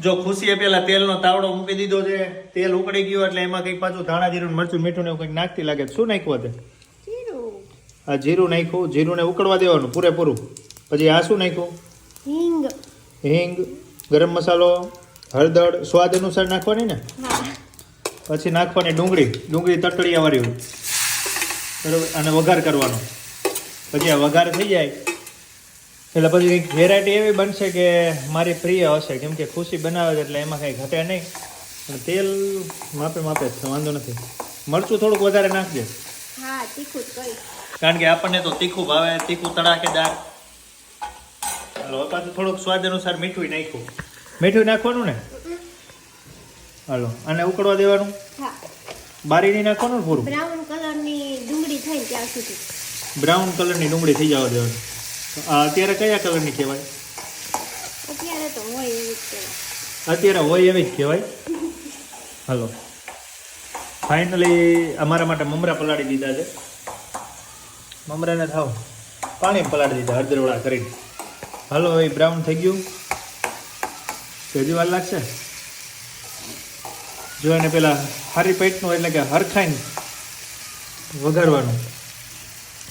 જો ખુશીએ પેલા તેલનો તાવડો મૂકી દીધો છે, તેલ ઉકળી ગયું એટલે એમાં કંઈક પાછું ધાણા જીરું મરચું મીઠું ને એવું કંઈક નાખતી લાગે. શું નાખ્યું તે? આ જીરું નાખ્યું, જીરું ને ઉકળવા દેવાનું પૂરેપૂરું. પછી આ શું નાખ્યું? હિંગ, ગરમ મસાલો, હળદર સ્વાદ અનુસાર નાખવાની ને. પછી નાખવાની ડુંગળી તતડિયા વાળી બરોબર, અને વઘાર કરવાનો. પછી આ વઘાર થઈ જાય એટલે પછી કંઈક વેરાયટી એવી બનશે કે મારી પ્રિય હશે, કેમ કે ખુશી બનાવે છે એટલે એમાં કંઈ ઘટે નહીં. તેલ માપે જ છે, વાંધો નથી. મરચું થોડુંક વધારે નાખજે, કારણ કે આપણને તો તીખું ભાવે, તીખું તડાકેદાર. હાલો પાછું થોડુંક સ્વાદ અનુસાર મીઠું નાખ્યું. મીઠું નાખવાનું ને. હાલો આને ઉકળવા દેવાનું. બારી નહીં નાખવાનું ને પૂરું. બ્રાઉન કલરની ડુંગળી થઈ જવા દેવાની. અત્યારે કયા કલરની કહેવાય? અત્યારે હોય એવી જ કહેવાય. હાલો ફાઇનલી અમારા માટે મમરા પલાળી દીધા છે. મમરાને થાવ પાણી પલાળી દીધા હળદરવાળા કરીને. હાલો એ બ્રાઉન થઈ ગયું. હજી વાર લાગશે. જો એને પેલા હારી પેટનું એટલે કે હરખાઈને વઘારવાનું.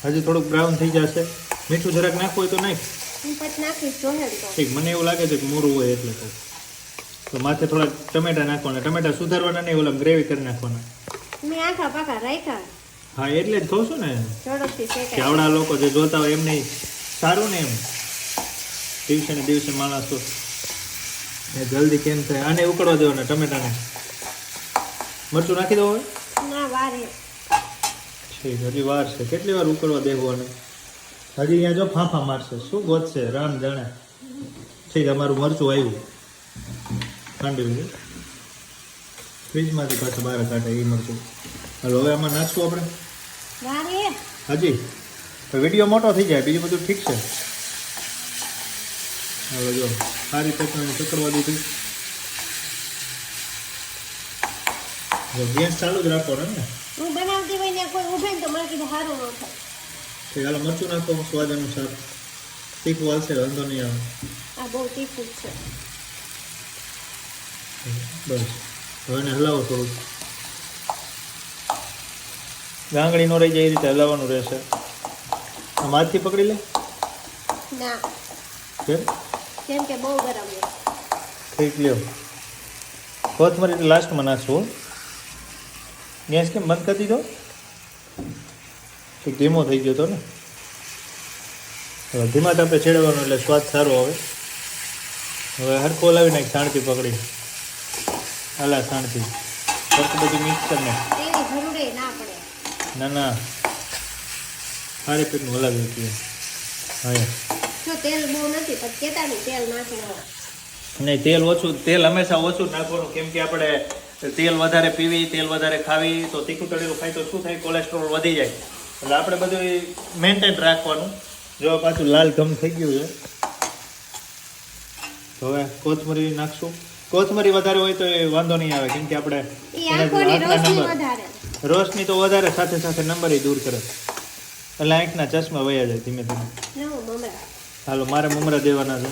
હજી થોડુંક બ્રાઉન થઈ જશે. મીઠું જરાક નાખવું હોય તો નાખ. ઠીક, મને એવું લાગે છે કે મોરું હોય એટલે કહું. તો માથે થોડા ટમેટા નાખવાના. ટમેટા સુધારવાના નહીં, ઓલા ગ્રેવી કરી નાખવાના. હા એટલે જ કહું છું ને કે આવડા લોકો જે જોતા હોય એમને સારું ને, એમ દિવસે ને દિવસે માણસો જલ્દી કેમ થાય. આને ઉકળવા દેવાના ટમેટાને. મરચું નાખી દો હવે. ઠીક, હજી વાર છે. કેટલી વાર ઉકળવા દેવું? અને હજી અહીંયા જો ફાંફા મારશે. શું ગોતશે રામ જાણે. ઠીક, અમારું મરચું આવ્યું. કાંડી ફ્રીજમાંથી પાછું બહાર કાઢે એ મરચું. હાલો હવે આમાં નાખશું આપણે. હજી વિડીયો મોટો થઈ જાય, બીજું બધું ઠીક છે. હવે જો સારી ચટણી ચકરવા દીધી. ગેસ ચાલુ જ રાખવાનો ને. હાલો મરચું નાખો સ્વાદ અનુસાર. તીખું હાલશે, વાંધો નહીં આવે. બસ હવે એને હલાવો થોડુંક. ગાંગડી નો રહી જાય એ રીતે હલાવવાનું રહેશે. આમ હાથથી પકડી લે. કેમ કે બહુ ગરમ છે. ઠીક, લ્યો. કોથમરી એટલે લાસ્ટમાં નાખશું. ગેસ કેમ બંધ કરી દીધો? ઠીક, ધીમો થઈ ગયો તો ને. હવે ધીમા તાપે છેડવાનું એટલે સ્વાદ સારો આવે. હવે હરખું હલાવી નાખ સાણથી પકડી. હાલા સાણથી બધું મિક્સ કરી નાખ. ના સારી પેટનું હલાવી શકીએ. હા નહીં, તેલ ઓછું, તેલ હંમેશા ઓછું નાખવાનું. કેમ કે આપણે તેલ વધારે પીવી, તેલ વધારે ખાવી તો તીખું તળેલું ખાઈ તો શું થાય? કોલેસ્ટ્રોલ વધી જાય. એટલે આપણે બધું મેન્ટેન રાખવાનું. જો પાછું લાલ ઘમ થઈ ગયું છે. તો હવે કોથમરી નાખશું. કોથમરી વધારે હોય તો એ વાંધો નહીં આવે, કેમ કે આપણે રોશની તો વધારે સાથે સાથે નંબર દૂર કરે એટલે આંખના ચશ્મા વયા જાય ધીમે ધીમે. હાલો મારે મમરા દેવાના છે.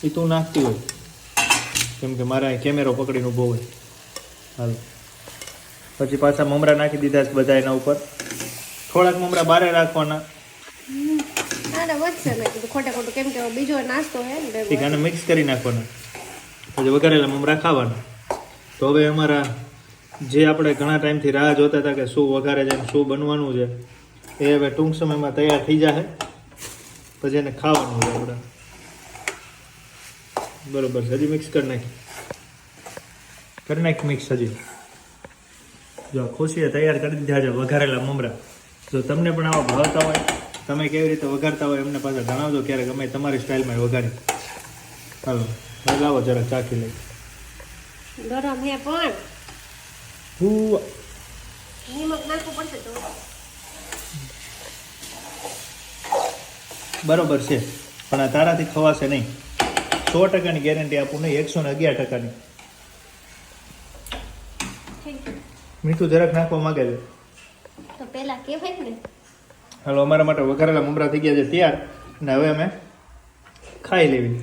એ તું નાખતી હોય, કેમ કે મારે કેમેરો પકડીને ઊભો હોય. હાલો પછી પાછા મમરા નાખી દીધા છે બધા એના ઉપર. થોડાક મમરા બારે રાખવાના. ઠીક, આને મિક્સ કરી નાખવાના. પછી વઘારેલા મમરા ખાવાના. તો હવે અમારા જે આપણે ઘણા ટાઈમથી રાહ જોતા હતા કે શું વઘારે છે, શું બનવાનું છે, એ હવે ટૂંક સમયમાં તૈયાર થઈ જશે. પછી એને ખાવાનું છે આપણે. બરોબર છે. હજી મિક્સ કરી નાખી મિક્સ. હજી જો ખુશીએ તૈયાર કરી દીધા છે વઘારેલા મમરા. જો તમને પણ આવા ભાવતા હોય, તમે કેવી રીતે વઘારતા હોય એમને પાછા જણાવજો ક્યારેક, અમે તમારી સ્ટાઇલમાં વઘારી. હાલો લાવો જરાક ચાખી લઈ. ગરમ હે પણ નિમક નાખવું પડશે તો. બરોબર છે, પણ આ તારાથી ખવાશે નહીં. 100% ગેરંટી આપું નહીં, 111%. મીઠું જરાક નાખવા માંગે છે તો પેલા કહેવાય ને. હાલો અમારા માટે વઘારેલા મમરા થઈ ગયા છે તૈયાર, અને હવે અમે ખાઈ લેવી.